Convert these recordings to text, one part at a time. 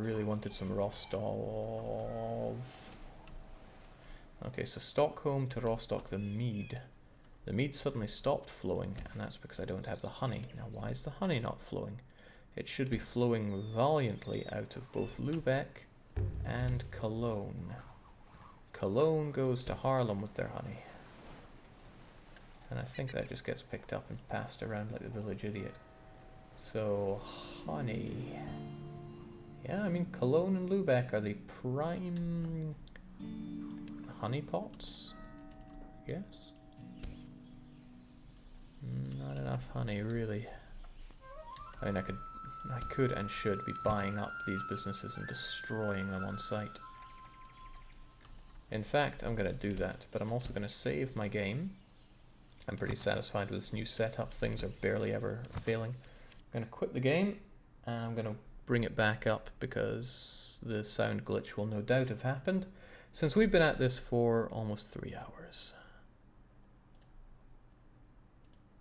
really wanted some Rostov. Okay, so Stockholm to Rostock, the mead. The mead suddenly stopped flowing, and that's because I don't have the honey. Now, why is the honey not flowing? It should be flowing valiantly out of both Lübeck and Cologne. Cologne goes to Haarlem with their honey. And I think that just gets picked up and passed around like the village idiot. So, honey. Yeah, I mean, Cologne and Lübeck are the prime honey pots, yes. Not enough honey, really. I mean, I could and should be buying up these businesses and destroying them on sight. In fact, I'm going to do that, but I'm also going to save my game. I'm pretty satisfied with this new setup. Things are barely ever failing. I'm going to quit the game, and I'm going to bring it back up because the sound glitch will no doubt have happened, since we've been at this for almost 3 hours.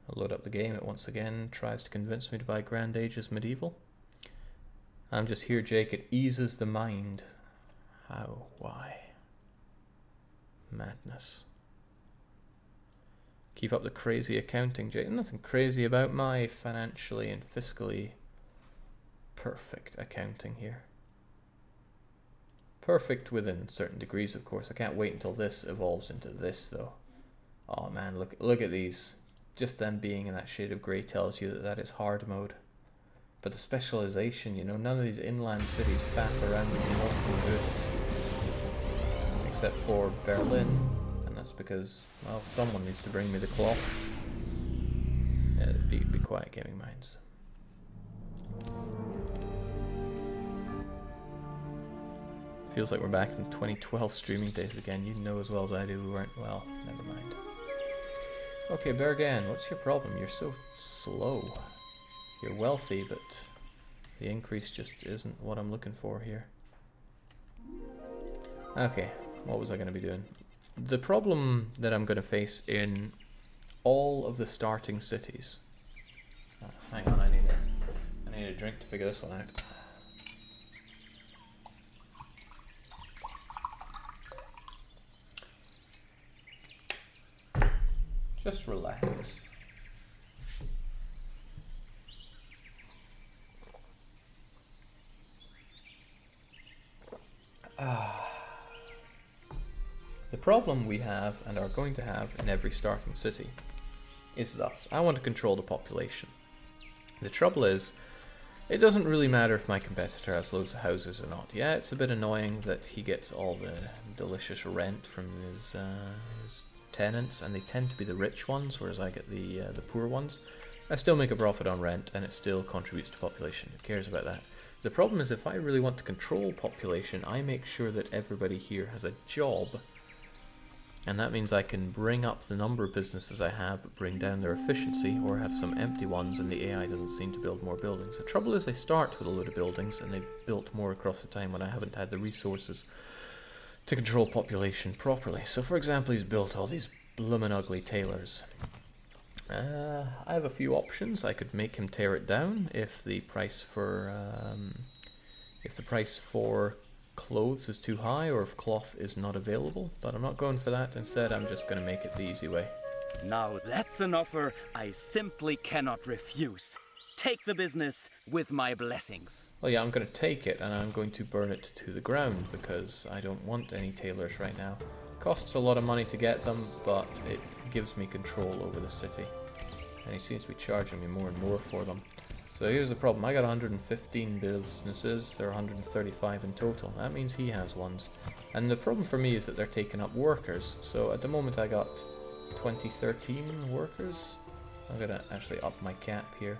I'll load up the game. It once again tries to convince me to buy Grand Ages Medieval. I'm just here, Jake. It eases the mind. How? Why? Madness. Keep up the crazy accounting, Jake. Nothing crazy about my financially and fiscally perfect accounting here. Perfect within certain degrees, of course. I can't wait until this evolves into this, though. Oh man, look at these. Just them being in that shade of grey tells you that that is hard mode. But the specialization, you know, none of these inland cities faff around with multiple routes. Except for Berlin, and that's because, well, someone needs to bring me the cloth. Yeah, be quiet, gaming minds. Feels like we're back in 2012 streaming days again. You know as well as I do we weren't. Well, never mind. Okay, Bergen, what's your problem? You're so slow. You're wealthy, but the increase just isn't what I'm looking for here. Okay, what was I going to be doing? The problem that I'm going to face in all of the starting cities... Oh, hang on, I need a drink to figure this one out. Just relax. The problem we have, and are going to have in every starting city, is thus. I want to control the population. The trouble is, it doesn't really matter if my competitor has loads of houses or not. Yeah, it's a bit annoying that he gets all the delicious rent from his tenants, and they tend to be the rich ones, whereas I get the poor ones. I still make a profit on rent, and it still contributes to population. Who cares about that? The problem is, if I really want to control population, I make sure that everybody here has a job, and that means I can bring up the number of businesses I have, but bring down their efficiency, or have some empty ones, and the AI doesn't seem to build more buildings. The trouble is, they start with a load of buildings, and they've built more across the time when I haven't had the resources to control population properly. So for example, he's built all these bloomin' ugly tailors. I have a few options. I could make him tear it down if the price for clothes is too high, or if cloth is not available, but I'm not going for that. Instead, I'm just going to make it the easy way. Now that's an offer I simply cannot refuse. Take the business with my blessings. Well, yeah, I'm going to take it, and I'm going to burn it to the ground, because I don't want any tailors right now. Costs a lot of money to get them, but it gives me control over the city. And he seems to be charging me more and more for them. So here's the problem. I got 115 businesses. There are 135 in total. That means he has ones. And the problem for me is that they're taking up workers. So at the moment I got 2013 workers. I'm going to actually up my cap here.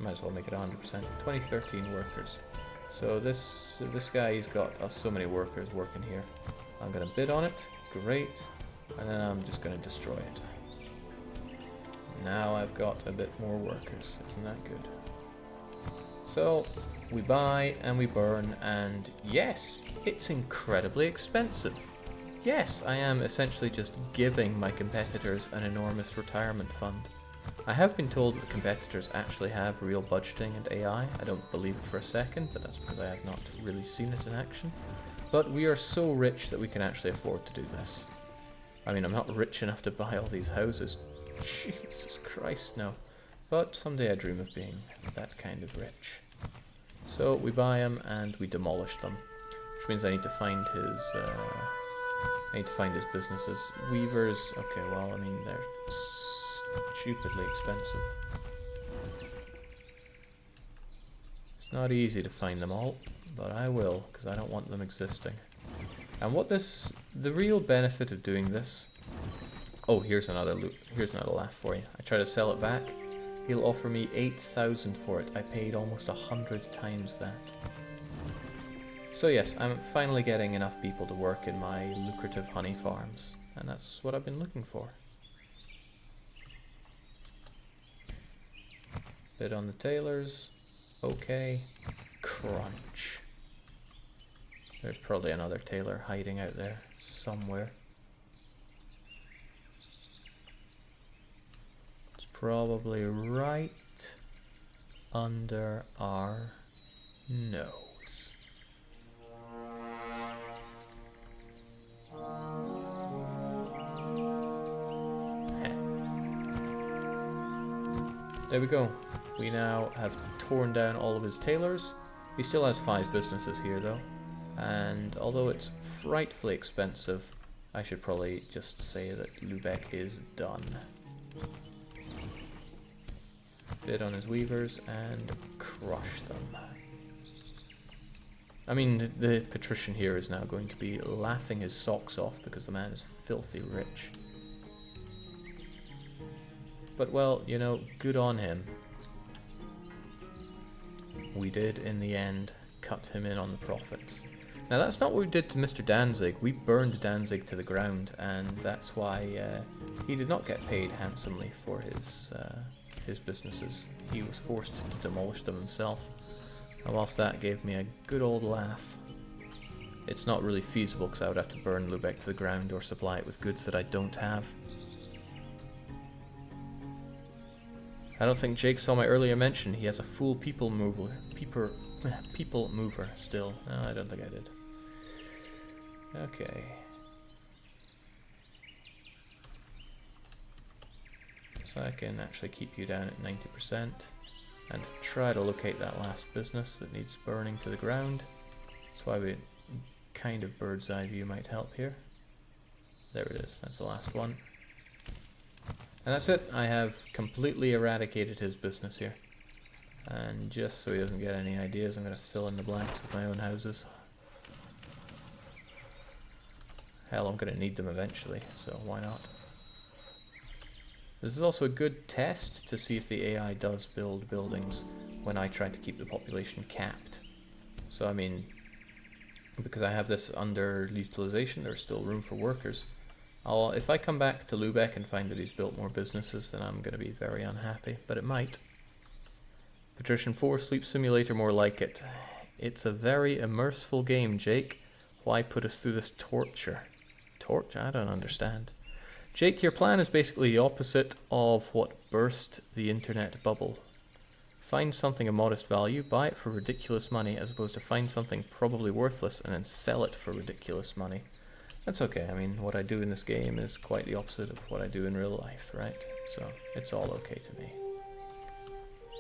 Might as well make it 100%. 2013 workers. So this guy, he's got so many workers working here. I'm going to bid on it. Great. And then I'm just going to destroy it. Now I've got a bit more workers. Isn't that good? So we buy and we burn, and yes, it's incredibly expensive. Yes, I am essentially just giving my competitors an enormous retirement fund. I have been told that the competitors actually have real budgeting and AI. I don't believe it for a second, but that's because I have not really seen it in action. But we are so rich that we can actually afford to do this. I mean, I'm not rich enough to buy all these houses. Jesus Christ, no. But someday I dream of being that kind of rich. So we buy them and we demolish them, which means I need to find his businesses. Weavers, okay, well, I mean, they're stupidly expensive. It's not easy to find them all, but I will, because I don't want them existing. And the real benefit of doing this... Oh, here's another laugh for you. I try to sell it back. He'll offer me 8,000 for it. I paid almost 100 times that. So yes, I'm finally getting enough people to work in my lucrative honey farms. And that's what I've been looking for. Bid on the tailors. Okay. Crunch. There's probably another tailor hiding out there somewhere. It's probably right under our nose. There we go. We now have torn down all of his tailors. He still has 5 businesses here though. And although it's frightfully expensive, I should probably just say that Lubeck is done. Bid on his weavers and crush them. I mean, the Patrician here is now going to be laughing his socks off because the man is filthy rich. But well, you know, good on him. We did, in the end, cut him in on the profits. Now that's not what we did to Mr. Danzig. We burned Danzig to the ground, and that's why he did not get paid handsomely for his businesses. He was forced to demolish them himself. And whilst that gave me a good old laugh, it's not really feasible because I would have to burn Lubeck to the ground or supply it with goods that I don't have. I don't think Jake saw my earlier mention. He has a full people mover still. No, I don't think I did. Okay. So I can actually keep you down at 90% and try to locate that last business that needs burning to the ground. That's why we kind of bird's eye view might help here. There it is. That's the last one. And that's it. I have completely eradicated his business here. And just so he doesn't get any ideas, I'm going to fill in the blanks with my own houses. Hell, I'm going to need them eventually, so why not? This is also a good test to see if the AI does build buildings when I try to keep the population capped. So I mean, because I have this under utilization, there's still room for workers. If I come back to Lubeck and find that he's built more businesses, then I'm going to be very unhappy, but it might. Patrician 4 Sleep Simulator, more like it. It's a very immersive game, Jake. Why put us through this torture? Torture? I don't understand. Jake, your plan is basically the opposite of what burst the internet bubble. Find something of modest value, buy it for ridiculous money, as opposed to find something probably worthless and then sell it for ridiculous money. That's okay. I mean, what I do in this game is quite the opposite of what I do in real life, right? So it's all okay to me.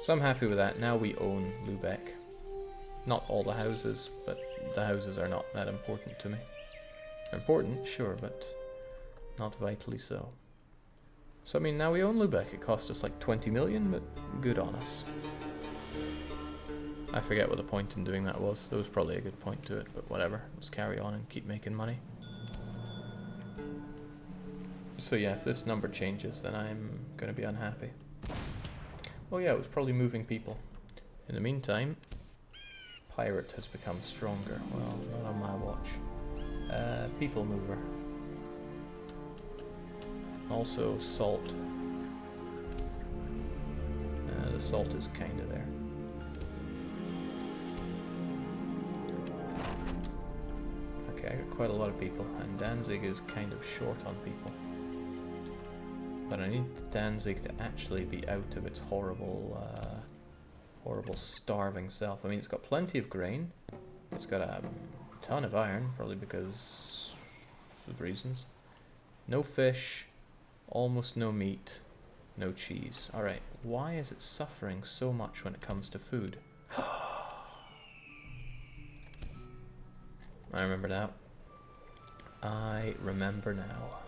So I'm happy with that. Now we own Lubeck. Not all the houses, but the houses are not that important to me. They're important, sure, but not vitally so. So I mean, now we own Lubeck. It cost us like 20 million, but good on us. I forget what the point in doing that was. There was probably a good point to it, but whatever. Let's carry on and keep making money. So yeah, if this number changes, then I'm going to be unhappy. Oh yeah, it was probably moving people. In the meantime, Pirate has become stronger. Well, not on my watch. People mover. Also salt. The salt is kind of there. Okay, I got quite a lot of people, and Danzig is kind of short on people. But I need Danzig to actually be out of its horrible, horrible starving self. I mean, it's got plenty of grain. It's got a ton of iron, probably because of reasons. No fish, almost no meat, no cheese. Alright, why is it suffering so much when it comes to food? I remember now. I remember now.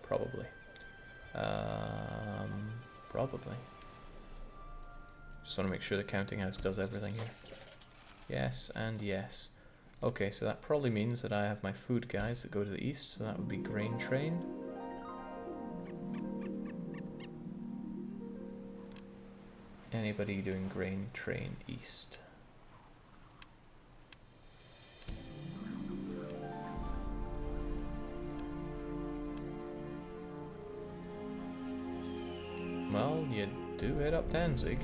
Probably. Probably. Just want to make sure the counting house does everything here. Yes, and yes. Okay, so that probably means that I have my food guys that go to the east, so that would be grain train. Anybody doing grain train east? Well, you do head up Danzig.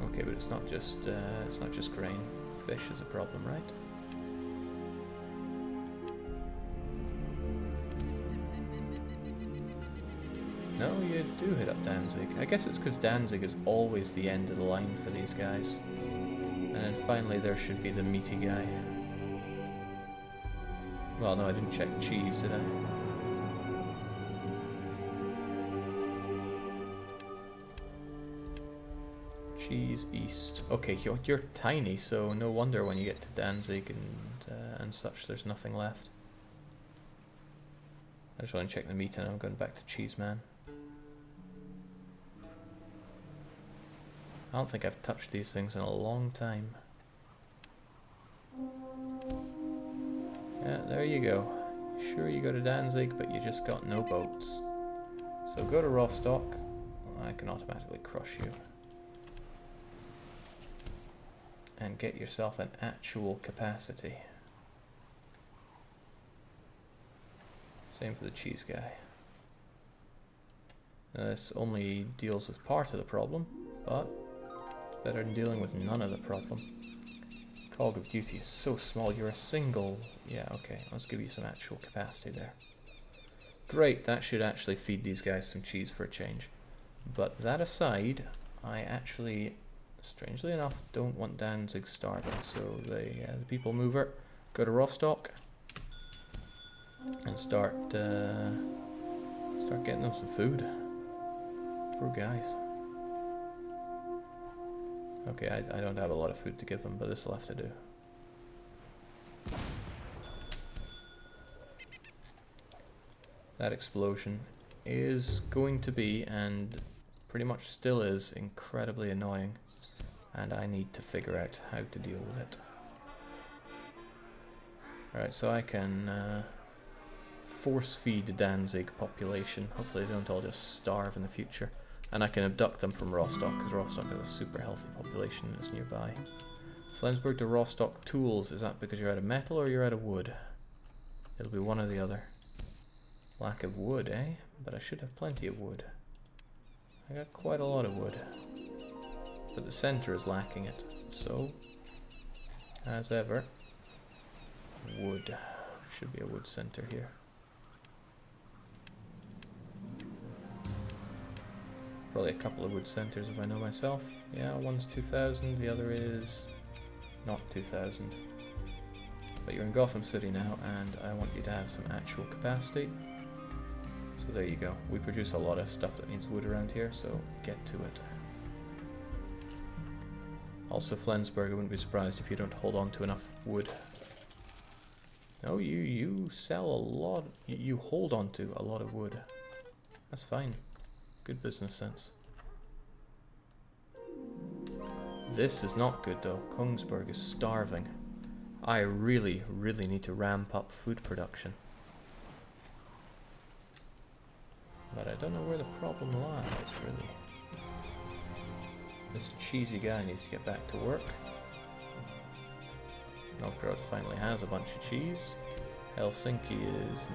Okay, but it's not just grain. Fish is a problem, right? No, you do hit up Danzig. I guess it's because Danzig is always the end of the line for these guys. And then finally there should be the meaty guy. Well, no, I didn't check cheese, did I? Cheese east. Okay, you're tiny, so no wonder when you get to Danzig and such, there's nothing left. I just want to check the meat, and I'm going back to Cheese Man. I don't think I've touched these things in a long time. Yeah, there you go. Sure, you go to Danzig, but you just got no boats. So go to Rostock. I can automatically crush you. And get yourself an actual capacity. Same for the cheese guy. Now, this only deals with part of the problem, but it's better than dealing with none of the problem. Cog of duty is so small, you're a single... Yeah, okay, let's give you some actual capacity there. Great, that should actually feed these guys some cheese for a change. But that aside, I actually, strangely enough, don't want Danzig starving. So the people mover, go to Rostock and start getting them some food. Poor guys. Okay, I don't have a lot of food to give them, but this will have to do. That explosion is going to be, and pretty much still is, incredibly annoying. And I need to figure out how to deal with it. Alright, so I can force feed the Danzig population. Hopefully they don't all just starve in the future. And I can abduct them from Rostock, because Rostock has a super healthy population and is nearby. Flensburg to Rostock tools. Is that because you're out of metal or you're out of wood? It'll be one or the other. Lack of wood, eh? But I should have plenty of wood. I got quite a lot of wood. But the center is lacking it. So, as ever, wood. Should be a wood center here. Probably a couple of wood centers if I know myself. Yeah, one's 2,000, the other is not 2,000. But you're in Gotham City now, and I want you to have some actual capacity. So there you go. We produce a lot of stuff that needs wood around here, so get to it. Also, Flensburg, I wouldn't be surprised if you don't hold on to enough wood. No, you sell a lot. You hold on to a lot of wood. That's fine. Good business sense. This is not good though. Kongsberg is starving. I really, really need to ramp up food production. But I don't know where the problem lies, really. This cheesy guy needs to get back to work. Novgorod finally has a bunch of cheese. Helsinki is...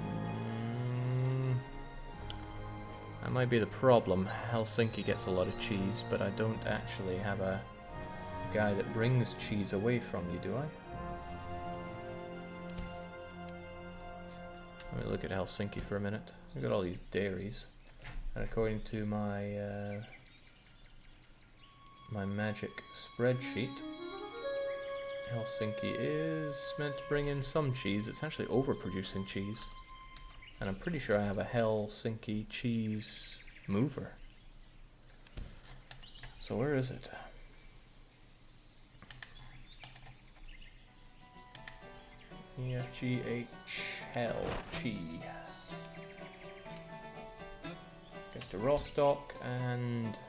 that might be the problem. Helsinki gets a lot of cheese, but I don't actually have a guy that brings cheese away from you, do I? Let me look at Helsinki for a minute. We've got all these dairies. And according to my my magic spreadsheet, Helsinki is meant to bring in some cheese. It's actually overproducing cheese. And I'm pretty sure I have a Helsinki cheese mover. So where is it? EFGH Hell Chi. Gets to Rostock and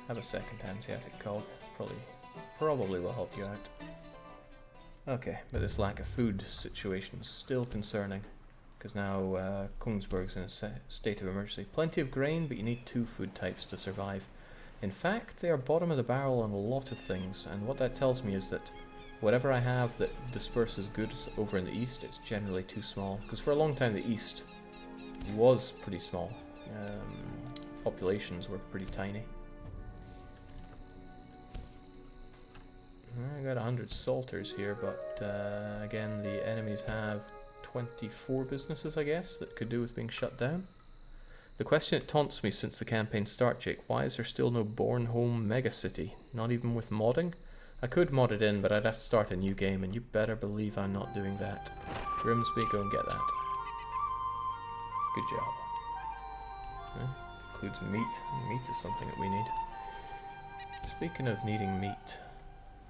have a second Hanseatic cog. Probably will help you out. Okay, but this lack of food situation is still concerning. Because now Kongsberg's in a state of emergency. Plenty of grain, but you need 2 food types to survive. In fact, they are bottom of the barrel on a lot of things, and what that tells me is that whatever I have that disperses goods over in the east, it's generally too small. Because for a long time the east was pretty small. Populations were pretty tiny. I got 100 salters here, but again the enemies have 24 businesses, I guess, that could do with being shut down. The question that taunts me since the campaign start, Jake, why is there still no Bornholm megacity? Not even with modding? I could mod it in, but I'd have to start a new game, and you better believe I'm not doing that. Grimsby, go and get that. Good job. Includes meat. Meat is something that we need. Speaking of needing meat,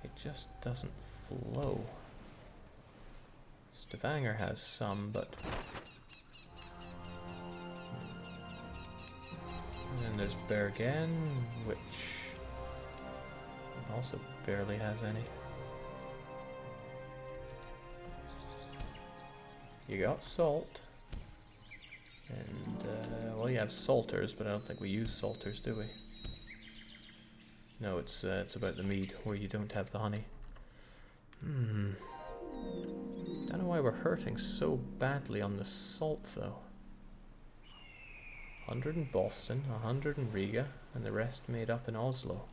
it just doesn't flow. Stavanger has some, but... And then there's Bergen, which also barely has any. You got salt. And, well, you have salters, but I don't think we use salters, do we? No, it's about the mead, where you don't have the honey. Don't know why we're hurting so badly on the salt, though. 100 in Boston, 100 in Riga, and the rest made up in Oslo.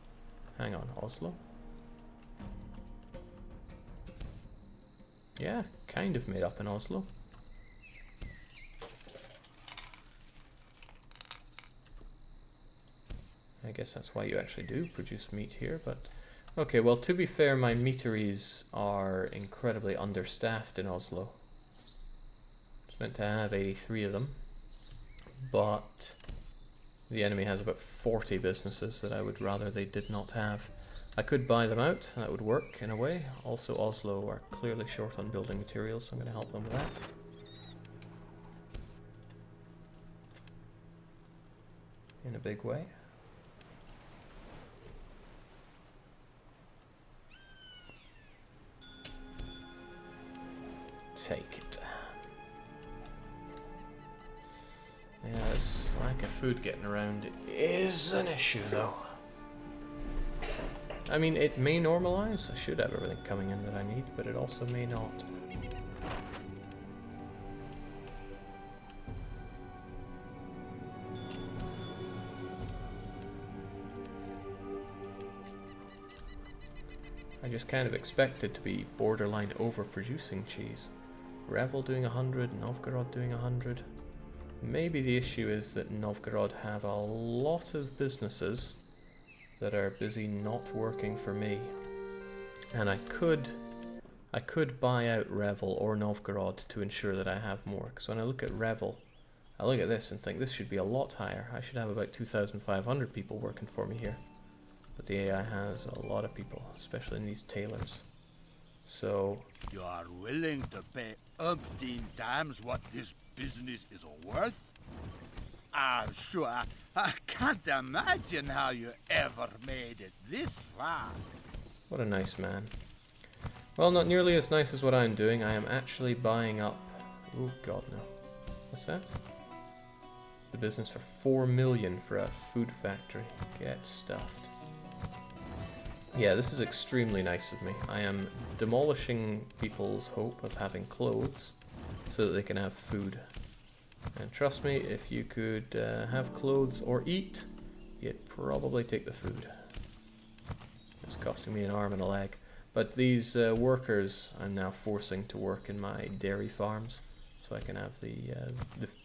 Hang on, Oslo? Yeah, kind of made up in Oslo. I guess that's why you actually do produce meat here, but... Okay, well, to be fair, my meateries are incredibly understaffed in Oslo. It's meant to have 83 of them, but the enemy has about 40 businesses that I would rather they did not have. I could buy them out, that would work in a way. Also, Oslo are clearly short on building materials, so I'm going to help them with that. In a big way. Take it. Yeah, this lack of food getting around is an issue, though. I mean, it may normalize. I should have everything coming in that I need, but it also may not. I just kind of expected to be borderline overproducing cheese. Revel doing 100, Novgorod doing 100. Maybe the issue is that Novgorod have a lot of businesses that are busy not working for me. And I could buy out Revel or Novgorod to ensure that I have more. Because when I look at Revel, I look at this and think this should be a lot higher. I should have about 2,500 people working for me here. But the AI has a lot of people, especially in these tailors. So... You are willing to pay umpteen times what this business is worth? I'm sure I can't imagine how you ever made it this far. What a nice man. Well, not nearly as nice as what I'm doing. I am actually buying up... Oh god, no. What's that? The business for 4 million for a food factory. Get stuffed. Yeah, this is extremely nice of me. I am demolishing people's hope of having clothes so that they can have food. And trust me, if you could have clothes or eat, you'd probably take the food. It's costing me an arm and a leg. But these workers I'm now forcing to work in my dairy farms, so I can have the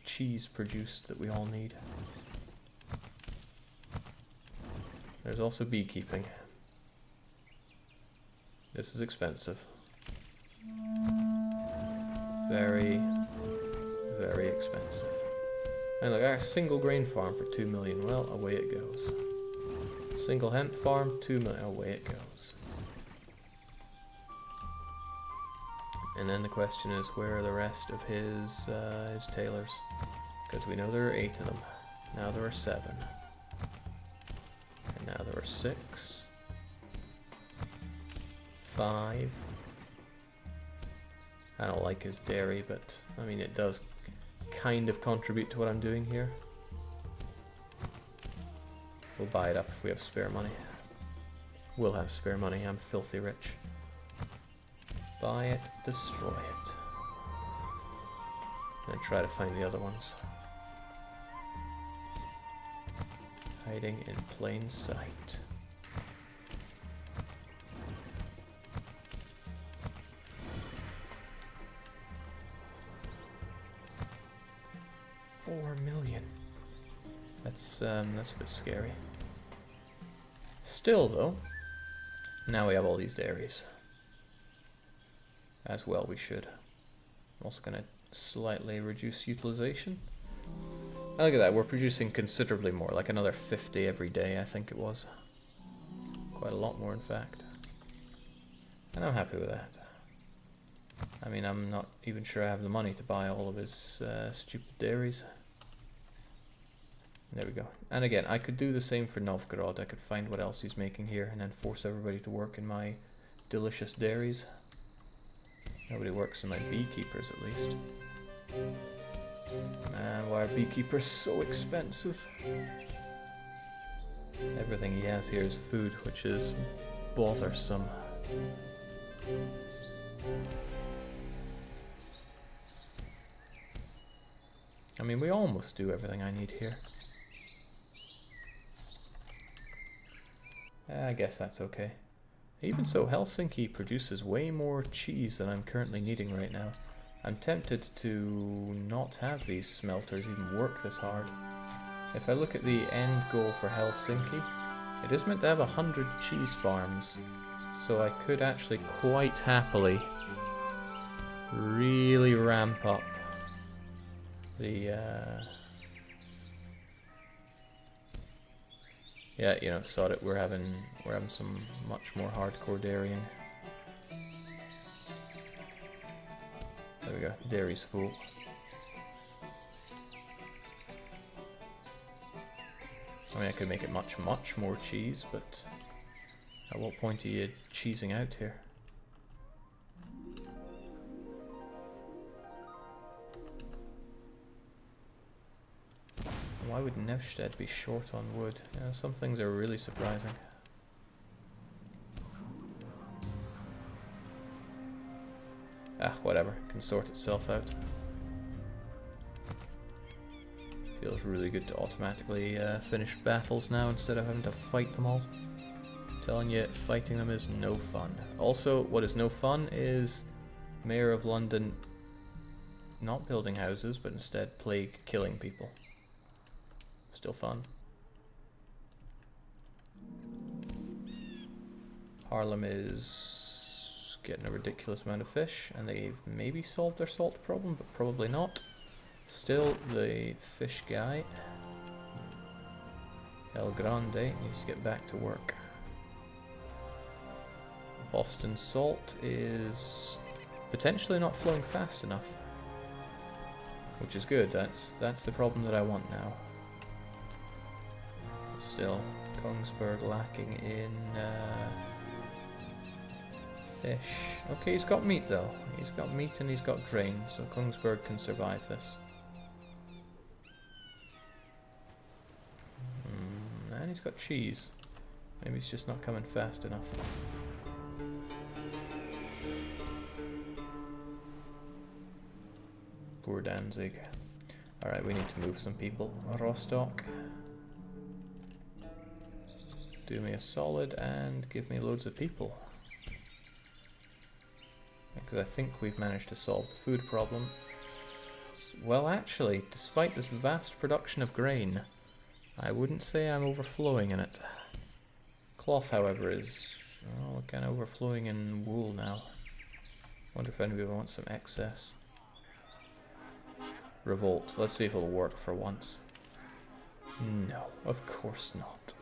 cheese produced that we all need. There's also beekeeping. This is expensive. Very, very expensive. And look, a single grain farm for 2 million. Well, away it goes. Single hemp farm, 2 million. Away it goes. And then the question is, where are the rest of his tailors? Because we know there are 8 of them. Now there are 7. And now there are 6. 5. I don't like his dairy, but I mean it does kind of contribute to what I'm doing here. We'll buy it up if we have spare money. We'll have spare money, I'm filthy rich. Buy it, destroy it. And try to find the other ones. Hiding in plain sight. $4 million. That's a bit scary. Still though, now we have all these dairies. As well we should. I'm also gonna slightly reduce utilization. And look at that, we're producing considerably more, like another 50 every day I think it was. Quite a lot more in fact. And I'm happy with that. I mean, I'm not even sure I have the money to buy all of his stupid dairies. There we go. And again, I could do the same for Novgorod. I could find what else he's making here and then force everybody to work in my delicious dairies. Nobody works in my beekeepers, at least. Man, why are beekeepers so expensive? Everything he has here is food, which is bothersome. I mean, we almost do everything I need here. I guess that's okay. Even so, Helsinki produces way more cheese than I'm currently needing right now. I'm tempted to not have these smelters even work this hard. If I look at the end goal for Helsinki, it is meant to have 100 cheese farms. So I could actually quite happily really ramp up the yeah, you know, sod it, we're having some much more hardcore dairying. There we go, dairy's full. I mean, I could make it much more cheese, but at what point are you cheesing out here? Why would Nevsted be short on wood? You know, some things are really surprising. Ah, whatever. Can sort itself out. Feels really good to automatically finish battles now instead of having to fight them all. I'm telling you, fighting them is no fun. Also, what is no fun is Mayor of London not building houses, but instead plague killing people. Still fun. Harlem is getting a ridiculous amount of fish, and they've maybe solved their salt problem, but probably not. Still, the fish guy, El Grande, needs to get back to work. Boston salt is potentially not flowing fast enough, which is good. That's the problem that I want now. Still, Kongsberg lacking in fish. Okay, he's got meat though. He's got meat and he's got grain, so Kongsberg can survive this. And he's got cheese. Maybe it's just not coming fast enough. Poor Danzig. Alright, we need to move some people. Rostock. Do me a solid and give me loads of people. because I think we've managed to solve the food problem. Well, actually, despite this vast production of grain, I wouldn't say I'm overflowing in it. Cloth, however, is kind of overflowing in wool now. Wonder if anybody wants some excess. Revolt. Let's see if it'll work for once. No, of course not.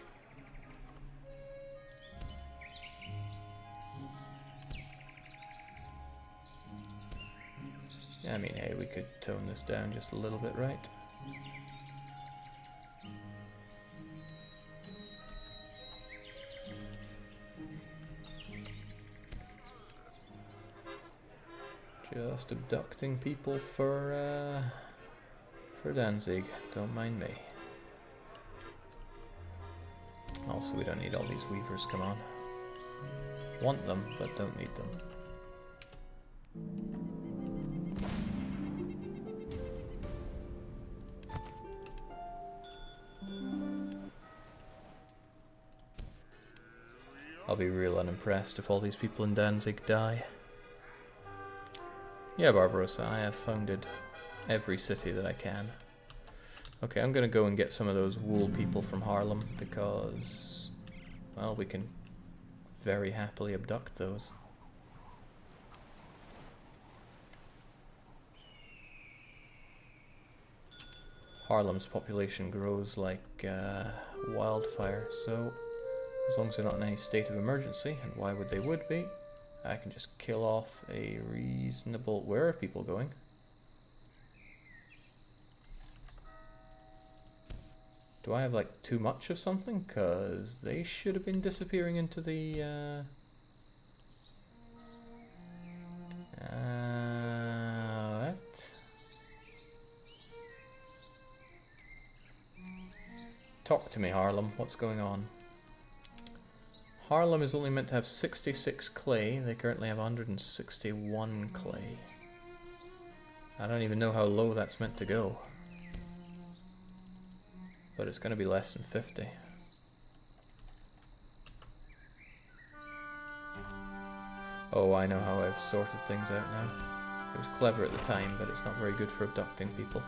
I mean, hey, we could tone this down just a little bit, right? Just abducting people for Danzig. Don't mind me. Also, we don't need all these weavers, come on. Want them, but don't need them. I'll be real unimpressed if all these people in Danzig die. Yeah, Barbarossa, I have founded every city that I can. Okay, I'm gonna go and get some of those wool people from Haarlem because, well, we can very happily abduct those. Haarlem's population grows like wildfire, so as long as they're not in any state of emergency, and why would they be, I can just kill off a reasonable... Where are people going? Do I have like too much of something? Because they should have been disappearing into the... What? Talk to me, Haarlem. What's going on? Haarlem is only meant to have 66 clay. They currently have 161 clay. I don't even know how low that's meant to go. But it's going to be less than 50. Oh, I know how I've sorted things out now. It was clever at the time, but it's not very good for abducting people.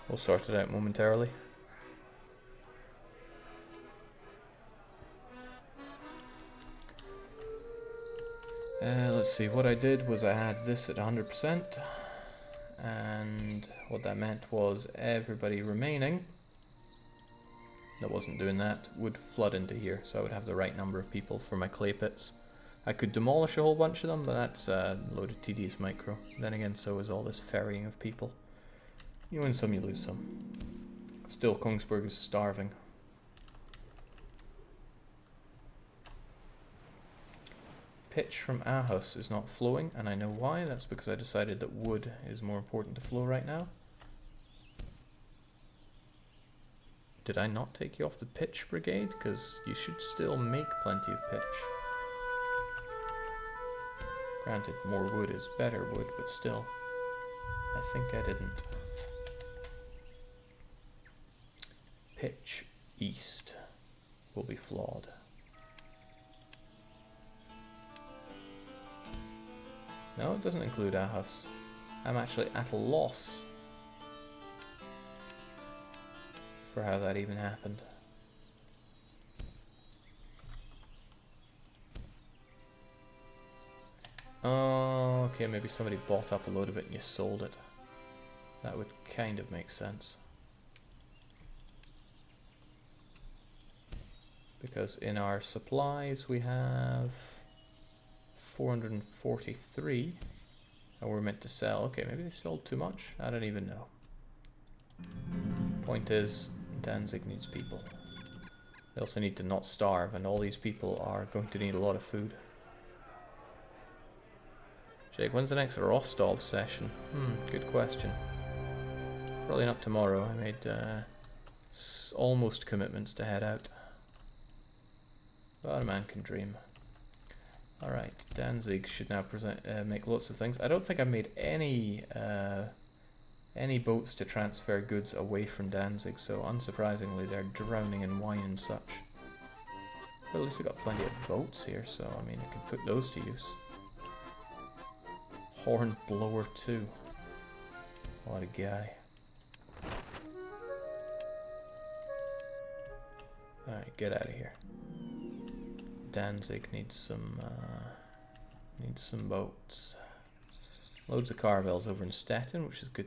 We'll sort it out momentarily. Let's see, what I did was I had this at 100%, and what that meant was everybody remaining that wasn't doing that would flood into here, so I would have the right number of people for my clay pits. I could demolish a whole bunch of them, but that's a load of tedious micro. Then again, so is all this ferrying of people. You win some, you lose some. Still, Kongsberg is starving. Pitch from Aarhus is not flowing, and I know why. That's because I decided that wood is more important to flow right now. Did I not take you off the pitch brigade? Because you should still make plenty of pitch. Granted, more wood is better wood, but still. I think I didn't. Pitch east will be flawed. No, it doesn't include Aarhus. I'm actually at a loss for how that even happened. Oh, okay, maybe somebody bought up a load of it and you sold it. That would kind of make sense. Because in our supplies we have 443, and we're meant to sell. Okay, maybe they sold too much. I don't even know. Point is, Danzig needs people. They also need to not starve, and all these people are going to need a lot of food. Jake, when's the next Rostov session? Good question. Probably not tomorrow. I made almost commitments to head out. But a man can dream. Alright, Danzig should now make lots of things. I don't think I've made any any boats to transfer goods away from Danzig, so unsurprisingly they're drowning in wine and such. But at least we've got plenty of boats here, so I mean I can put those to use. Horn blower 2. What a guy. Alright, get out of here. Danzig needs some boats. Loads of caravels over in Stettin, which is good